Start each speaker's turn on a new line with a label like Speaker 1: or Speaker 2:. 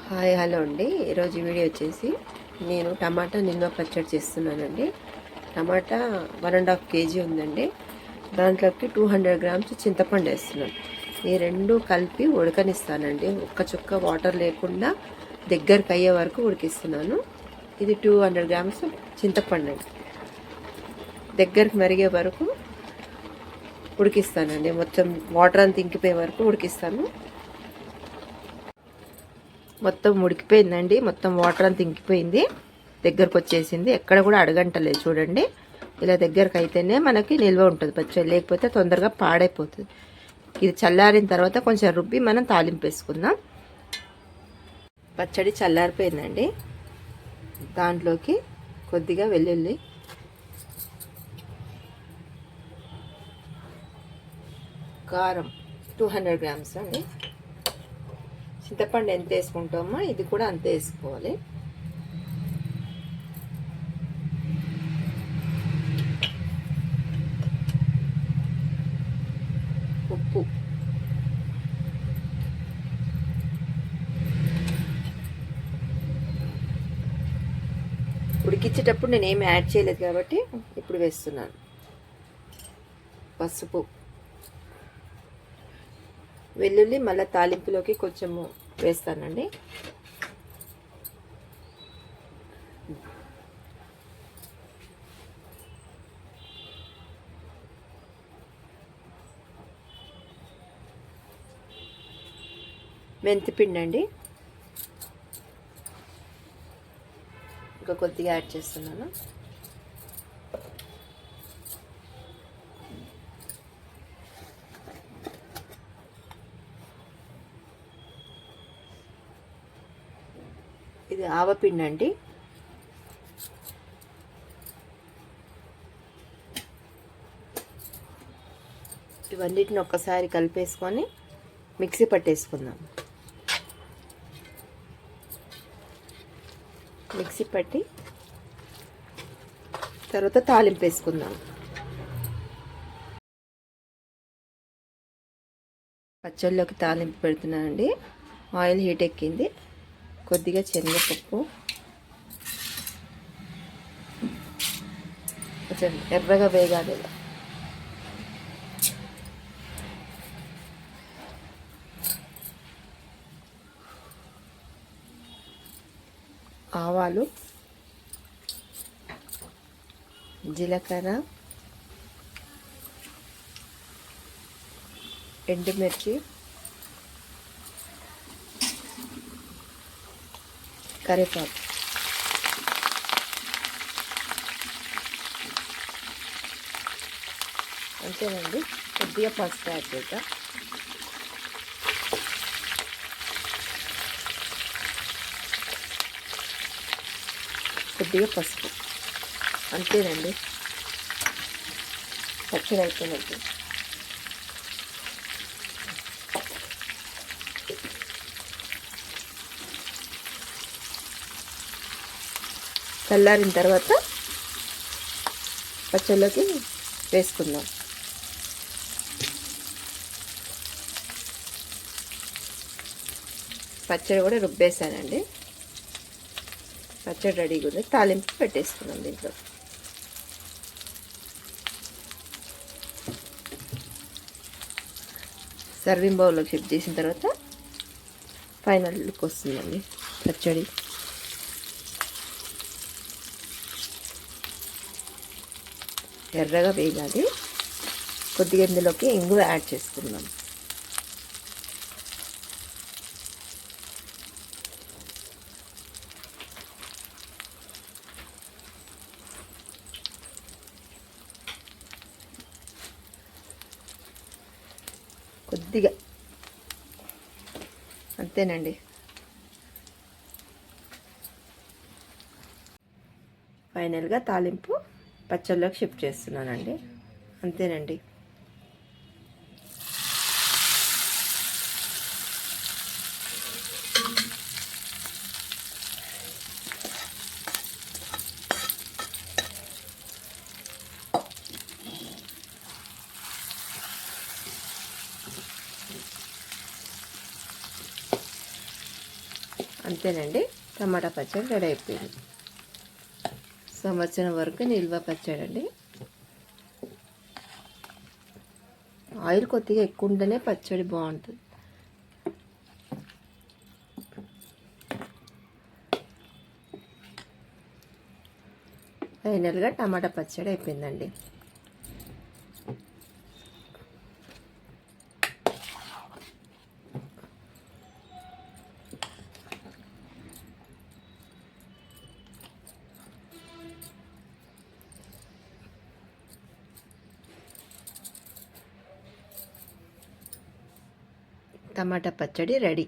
Speaker 1: Hi hello అండి. ఈరోజు video వచ్చేసి నేను టమాటా నిల్వ పచ్చడి చేస్తున్నానండి. టమాటా 1.5 కేజీ ఉందండి. దాంట్లోకి 200 గ్రామ్స్ చింతపండు వేస్తున్నాను. ఈ రెండు కలిపి ఉడకనిస్తానండి. ఒక్క చుక్క వాటర్ లేకుండా దగ్గరకు అయ్యే వరకు ఉడికిస్తున్నాను. ఇది 200 గ్రామ్స్ చింతపండు అండి. దగ్గరకు మరిగే వరకు ఉడికిస్తానండి. మొత్తం వాటర్ అంతా ఇంకిపోయే వరకు ఉడికిస్తాను. మొత్తం ఉడికిపోయిందండి. మొత్తం వాటర్ అంతా ఇంకిపోయింది, దగ్గరకు వచ్చేసింది. ఎక్కడ కూడా అడగంటలేదు చూడండి. ఇలా దగ్గరకు అయితేనే మనకి నిల్వ ఉంటుంది పచ్చడి, లేకపోతే తొందరగా పాడైపోతుంది. ఇది చల్లారిన తర్వాత కొంచెం రుబ్బి మనం తాలింపు వేసుకుందాం. పచ్చడి చల్లారిపోయిందండి. దాంట్లోకి కొద్దిగా వెల్లుల్లి, కారం 200 గ్రామ్స్ అండి. చింతపండు ఎంత వేసుకుంటామో ఇది కూడా అంతే వేసుకోవాలి. ఉప్పు, ఉడికించేటప్పుడు నేను ఏమి యాడ్ చేయలేదు కాబట్టి ఇప్పుడు వేస్తున్నాను. పసుపు, వెల్లుల్లి మళ్ళీ తాలింపులోకి కొంచెము వేస్తానండి. మెంతిపిండి అండి, ఇంకా కొద్దిగా యాడ్ చేస్తున్నాను. ఇది ఆవపిండి అండి. ఇవన్నిటిని ఒక్కసారి కలిపేసుకొని మిక్సీ పట్టేసుకుందాం. మిక్సీ పట్టి తర్వాత తాలింపు వేసుకుందాం. పచ్చళ్ళలోకి తాలింపు పెడుతున్నానండి. ఆయిల్ హీట్ ఎక్కింది. కొద్దిగా శనగపప్పు, కొంచెం ఎర్రగా వేగాలి. ఆవాలు, జీలకర్ర, ఎండుమిర్చి, కరివేపాకు, అంతేనండి. కొద్దిగా పసుపు యాడ్ చేద్దాం. కొద్దిగా పసుపు, అంతేనండి. పచ్చడి అయిపోయినట్టు. చల్లారిన తర్వాత పచ్చళ్ళలోకి వేసుకుందాం. పచ్చడి కూడా రుబ్బేసానండి. పచ్చడి రెడీగా ఉంది. తాలింపు పెట్టేసుకున్నాం దీంట్లో. సర్వింగ్ బౌల్లోకి షిఫ్ట్ చేసిన తర్వాత ఫైనల్ లుక్ వస్తుందండి పచ్చడి. ఎర్రగా వేగాలి. కొద్దిగా ఇందులోకి ఇంగువ యాడ్ చేసుకుందాం. కొద్దిగా, అంతేనండి. ఫైనల్గా తాలింపు పచ్చళ్ళలోకి షిఫ్ట్ చేస్తున్నానండి. అంతేనండి. అంతేనండి, టమాటా పచ్చడి రెడీ అయిపోయింది. సంవత్సరం వరకు నిల్వ పచ్చడి అండి. ఆయిల్ కొద్దిగా ఎక్కువ ఉంటేనే పచ్చడి బాగుంటుంది. ఫైనల్గా టమాటా పచ్చడి అయిపోయిందండి. టమాటా పచ్చడి రెడీ.